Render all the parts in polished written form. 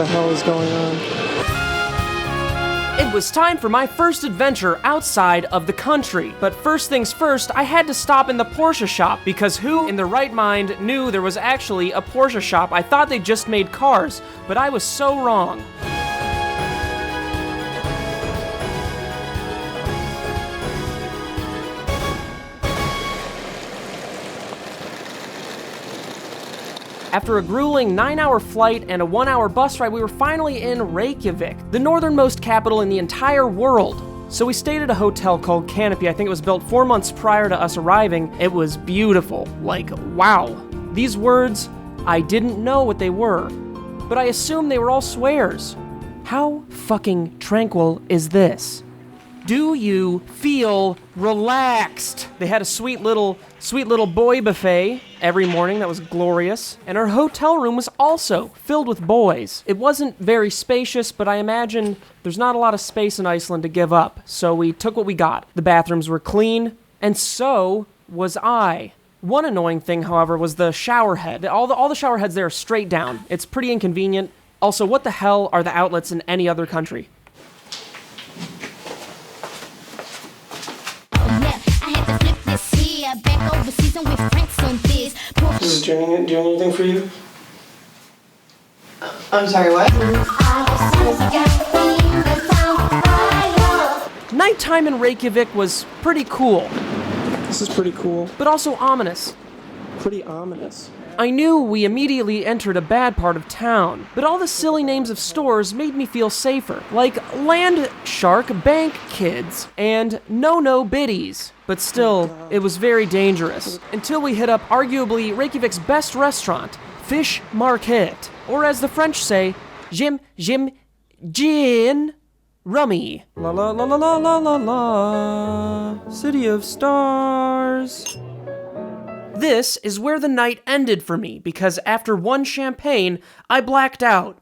the hell is going on? It was time for my first adventure outside of the country. But first things first, I had to stop in the Porsche shop because who in their right mind knew there was actually a Porsche shop? I thought they just made cars, but I was so wrong. After a grueling 9-hour flight and a 1-hour bus ride, we were finally in Reykjavik, the northernmost capital in the entire world. So we stayed at a hotel called Canopy. I think it was built 4 months prior to us arriving. It was beautiful. Like, wow. These words, I didn't know what they were, but I assumed they were all swears. How fucking tranquil is this? Do you feel relaxed? They had a sweet little boy buffet every morning that was glorious, and our hotel room was also filled with boys. It wasn't very spacious, but I imagine there's not a lot of space in Iceland to give up, so we took what we got. The bathrooms were clean, and so was I. One annoying thing, however, was the shower head. All the shower heads there are straight down. It's pretty inconvenient. Also, what the hell are the outlets in any other country? Is it doing anything for you? I'm sorry, what? Nighttime in Reykjavik was pretty cool, This is pretty cool. but also ominous. Pretty ominous. I knew we immediately entered a bad part of town, but all the silly names of stores made me feel safer, like Land Shark Bank Kids and No Biddies. But still, it was very dangerous, until we hit up arguably Reykjavik's best restaurant, Fish Market, or as the French say, Jim Gin Rummy. La la la la la la la la, City of Stars. This is where the night ended for me, because after one champagne, I blacked out.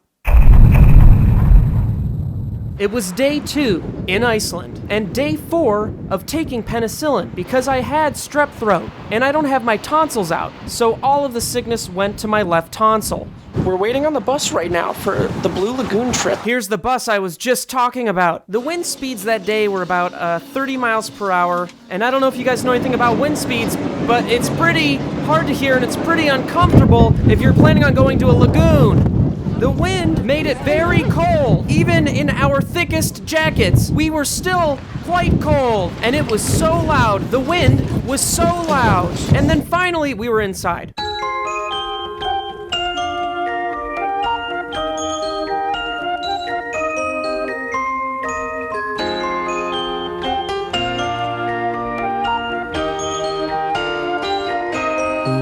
It was day 2 in Iceland, and day 4 of taking penicillin, because I had strep throat, and I don't have my tonsils out, so all of the sickness went to my left tonsil. We're waiting on the bus right now for the Blue Lagoon trip. Here's the bus I was just talking about. The wind speeds that day were about 30 miles per hour, and I don't know if you guys know anything about wind speeds, but it's pretty hard to hear and it's pretty uncomfortable if you're planning on going to a lagoon. The wind made it very cold. Even in our thickest jackets, we were still quite cold, and it was so loud. The wind was so loud. And then finally, we were inside.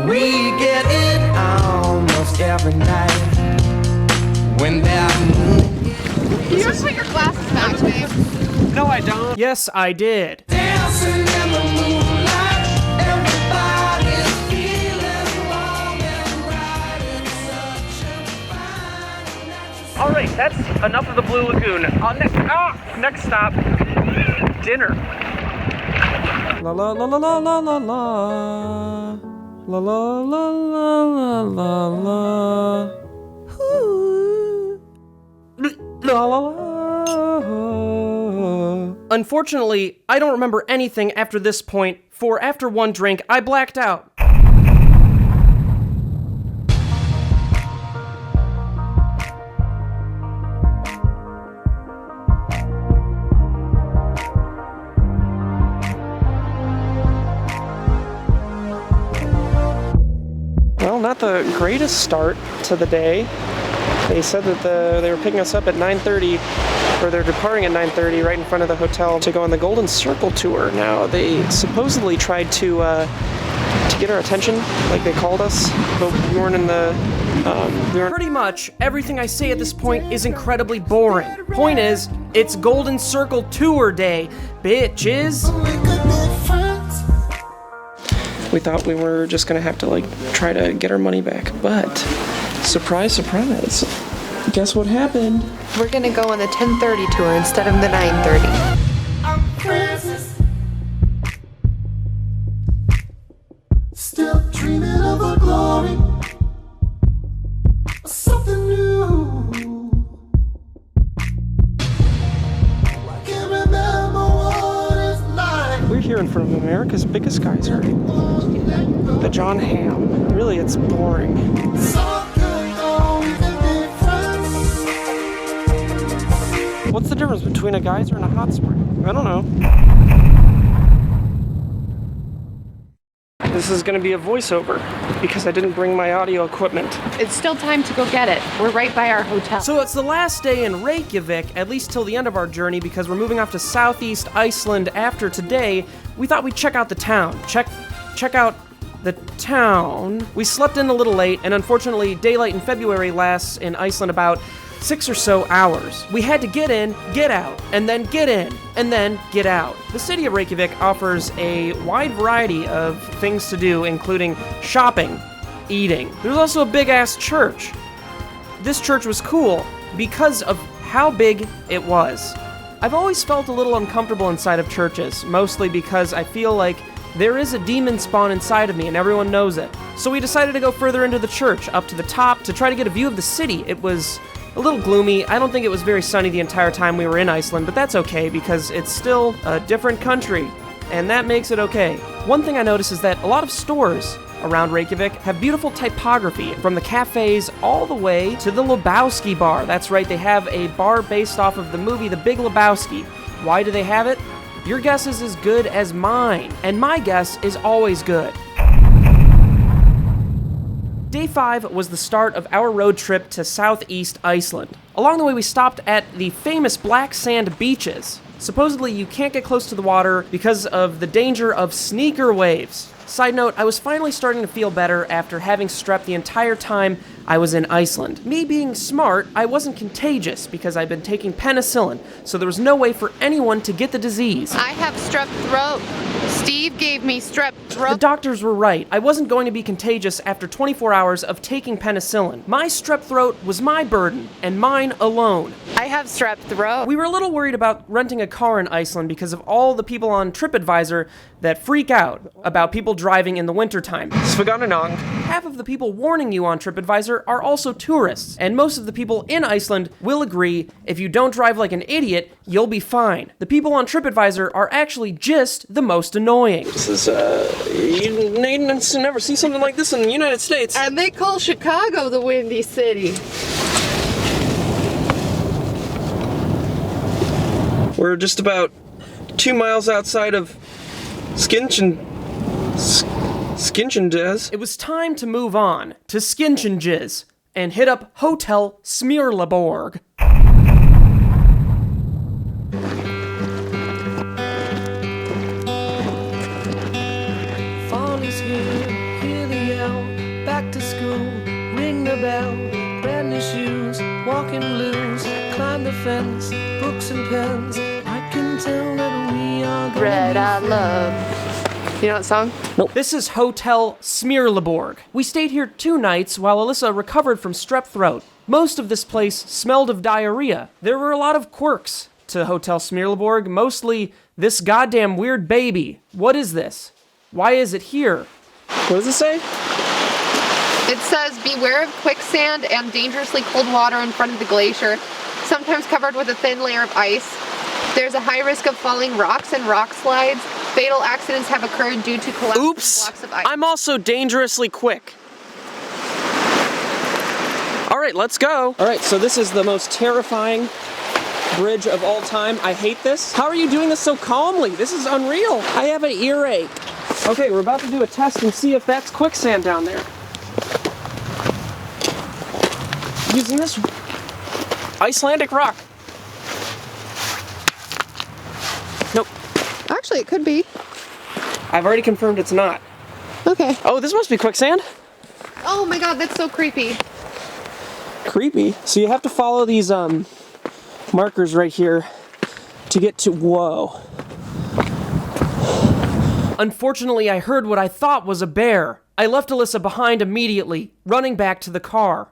We get it almost every night when they're You just put your glasses back, babe. No, I don't. Yes, I did. dancing in the moonlight. Everybody's feeling warm and bright. It's such a fine night. All right, that's enough of the Blue Lagoon. Next stop, dinner. La la la la la la la la. La la la la la la la. Ooh. La la la. Unfortunately, I don't remember anything after this point, for after one drink, I blacked out. Well, not the greatest start to the day. They said that they were picking us up at 9:30, or they're departing at 9:30 right in front of the hotel to go on the Golden Circle tour. Now, they supposedly tried to get our attention, like they called us, but we weren't in the... Pretty much everything I say at this point is incredibly boring. Point is, it's Golden Circle tour day, bitches. We thought we were just gonna have to try to get our money back, but surprise, surprise. Guess what happened? We're gonna go on the 10:30 tour instead of the 9:30. Still dreaming of a glory, something new. here in front of America's biggest geyser. The John Ham. Really, it's boring. What's the difference between a geyser and a hot spring? I don't know. This is going to be a voiceover because I didn't bring my audio equipment. It's still time to go get it. We're right by our hotel. So it's the last day in Reykjavik, at least till the end of our journey, because we're moving off to Southeast Iceland after today. We thought we'd check out the town. Check out the town. We slept in a little late, and unfortunately, daylight in February lasts in Iceland about 6 or so hours. We had to get in, get out, and then get in, and then get out. The city of Reykjavik offers a wide variety of things to do, including shopping, eating. There's also a big-ass church. This church was cool because of how big it was. I've always felt a little uncomfortable inside of churches, mostly because I feel like there is a demon spawn inside of me and everyone knows it. So we decided to go further into the church, up to the top, to try to get a view of the city. It was a little gloomy. I don't think it was very sunny the entire time we were in Iceland, but that's okay because it's still a different country, and that makes it okay. One thing I noticed is that a lot of stores around Reykjavik have beautiful typography, from the cafes all the way to the Lebowski bar. That's right, they have a bar based off of the movie The Big Lebowski. Why do they have it? Your guess is as good as mine, and my guess is always good. Day 5 was the start of our road trip to Southeast Iceland. Along the way, we stopped at the famous black sand beaches. Supposedly, you can't get close to the water because of the danger of sneaker waves. Side note, I was finally starting to feel better after having strep the entire time I was in Iceland. Me being smart, I wasn't contagious because I'd been taking penicillin, so there was no way for anyone to get the disease. I have strep throat. Steve gave me strep The throat. doctors were right. I wasn't going to be contagious after 24 hours of taking penicillin. My strep throat was my burden, and mine alone. I have strep throat. We were a little worried about renting a car in Iceland because of all the people on TripAdvisor that freak out about people driving in the wintertime. Svagananong. Half of the people warning you on TripAdvisor are also tourists, and most of the people in Iceland will agree if you don't drive like an idiot, you'll be fine. The people on TripAdvisor are actually just the most annoying. This is, you need to never see something like this in the United States. And they call Chicago the Windy City. We're just about 2 miles outside of Skinchendez. It was time to move on to Skinchendez and hit up Hotel Smyrlaborg. Fall is here, hear the yell, back to school, ring the bell, brand new shoes, walking blues, climb the fence, books and pens, I can tell that we are gonna Red be I love. You know that song? This is Hotel Smyrlaborg. We stayed here 2 nights while Alyssa recovered from strep throat. Most of this place smelled of diarrhea. There were a lot of quirks to Hotel Smyrlaborg, mostly this goddamn weird baby. What is this? Why is it here? What does it say? It says, beware of quicksand and dangerously cold water in front of the glacier, sometimes covered with a thin layer of ice. There's a high risk of falling rocks and rock slides. Fatal accidents have occurred due to collapsing Oops! blocks of ice. I'm also dangerously quick. All right, let's go. All right, so this is the most terrifying bridge of all time. I hate this. How are you doing this so calmly? This is unreal. I have an earache. Okay, we're about to do a test and see if that's quicksand down there. Using this Icelandic rock. Nope. Actually, it could be. I've already confirmed it's not. Okay. Oh, this must be quicksand. Oh my god, that's so creepy. Creepy. So you have to follow these markers right here to get to, whoa. Unfortunately, I heard what I thought was a bear. I left Alyssa behind immediately, running back to the car.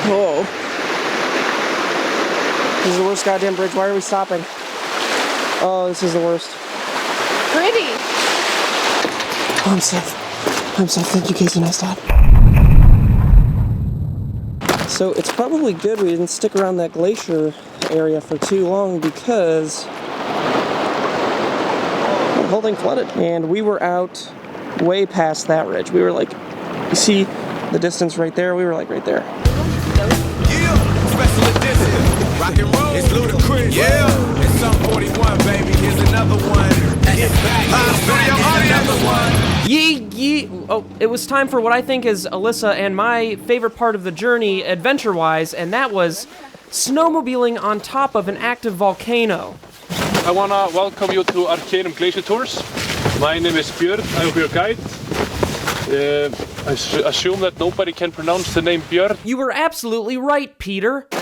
Whoa. This is the worst goddamn bridge. Why are we stopping? Oh, this is the worst. Pretty. Oh, I'm safe. I'm safe. Thank you, Casey Neistat. So it's probably good we didn't stick around that glacier area for too long because whole thing flooded. And we were out way past that ridge. We were like, you see the distance right there? We were like right there. Yeah, special edition. Rock and roll. It's ludicrous. Yeah, it's some 41, baby. Here's another one. It's back. Here's another one. Yee. Oh, it was time for what I think is Alyssa and my favorite part of the journey, adventure-wise, and that was snowmobiling on top of an active volcano. I want to welcome you to Arcanum Glacier Tours. My name is Björn, I'm your guide. I assume that nobody can pronounce the name Björn. You were absolutely right, Peter. My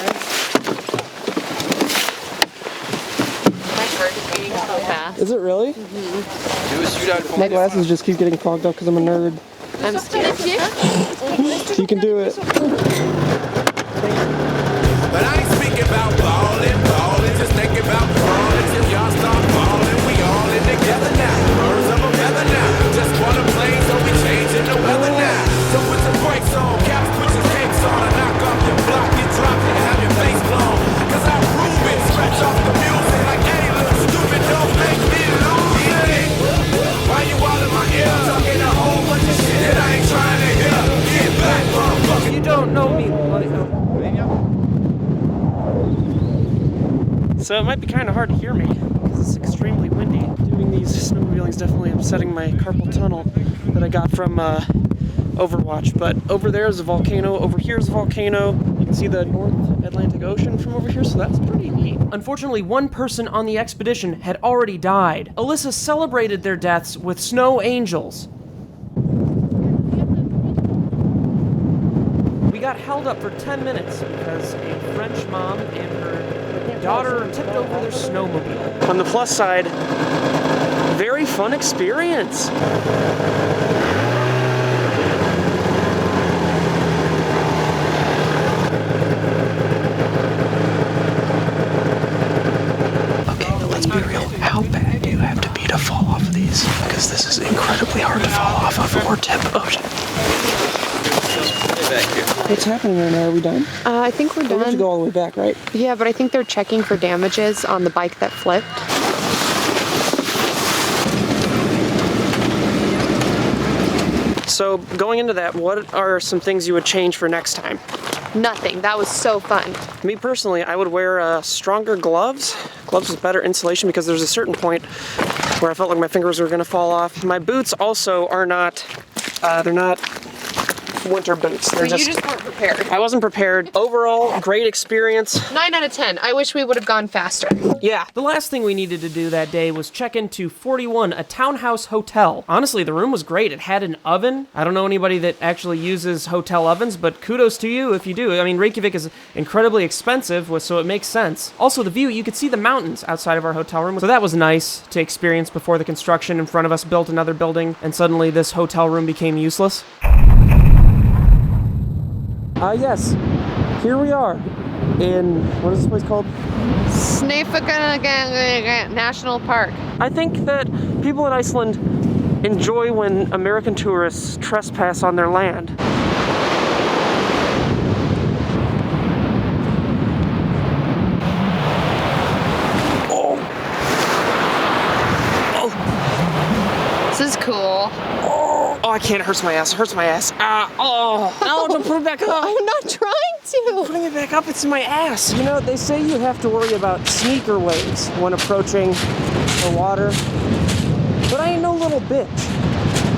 heart is beating so fast. Is it really? My glasses just keep getting fogged up because I'm a nerd. I'm scared. You can do it. But I ain't speaking about ballin', just think about crawling till y'all start ballin'. We all in together now, birds of a feather now. Just wanna play, so we changing the weather now. So put your brakes on, caps, put your capes on, and knock off your block, get dropped, and have your face blown. Cause I prove it, scratch off the music like, hey, look stupid, don't make me lose it. Why you all in my ear, talking a whole bunch of shit that I ain't trying to hear? Get back, motherfucker. You don't know me. So it might be kind of hard to hear me because it's extremely windy. Doing these snowmobiling is definitely upsetting my carpal tunnel that I got from Overwatch. But over there is a volcano, over here is a volcano. You can see the North Atlantic Ocean from over here, so that's pretty neat. Unfortunately, one person on the expedition had already died. Alyssa celebrated their deaths with snow angels. We got held up for 10 minutes because a French mom and her daughter tipped over their snowmobile. On the plus side, very fun experience. Okay, let's be real. How bad do you have to be to fall off of these? Because this is incredibly hard to fall off of or tip ocean. What's happening right now? Are we done? I think we're We have to done. go all the way back, right? Yeah, but I think they're checking for damages on the bike that flipped. So going into that, what are some things you would change for next time? Nothing. That was so fun. Me personally, I would wear stronger gloves. Gloves with better insulation because there's a certain point where I felt like my fingers were gonna fall off. My boots also are not, they're not winter boots. They're You just weren't prepared. I wasn't prepared. Overall, great experience. 9 out of 10. I wish we would have gone faster. Yeah. The last thing we needed to do that day was check into 41, a townhouse hotel. Honestly, the room was great. It had an oven. I don't know anybody that actually uses hotel ovens, but kudos to you if you do. I mean, Reykjavik is incredibly expensive, so it makes sense. Also, the view, you could see the mountains outside of our hotel room, so that was nice to experience before the construction in front of us built another building, and suddenly this hotel room became useless. Yes. Here we are in, what is this place called? Snæfellsnes National Park. I think that people in Iceland enjoy when American tourists trespass on their land. This is cool. Oh, I can't. It hurts my ass. It hurts my ass. No, don't put it back up. I'm not trying to. Putting it back up, it's in my ass. You know, they say you have to worry about sneaker waves when approaching the water. But I ain't no little bitch.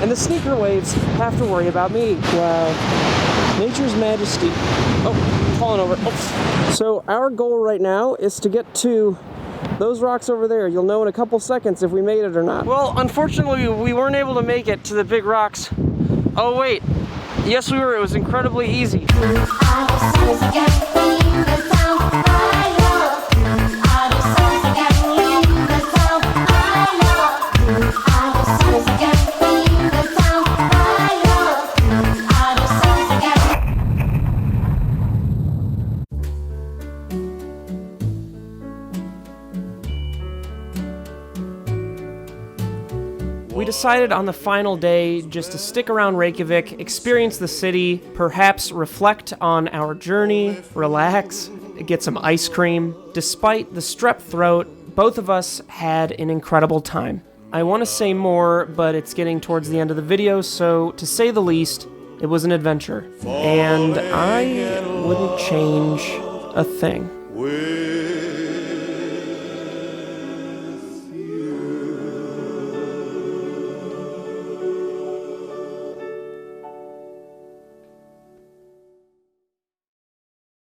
And the sneaker waves have to worry about me. Wow. Nature's majesty. Oh, falling over. Oh. So our goal right now is to get to those rocks over there. You'll know in a couple seconds if we made it or not. Well, unfortunately, we weren't able to make it to the big rocks. Oh, wait. Yes, we were. It was incredibly easy. We decided on the final day just to stick around Reykjavik, experience the city, perhaps reflect on our journey, relax, get some ice cream. Despite the strep throat, both of us had an incredible time. I want to say more, but it's getting towards the end of the video, so to say the least, it was an adventure. And I wouldn't change a thing.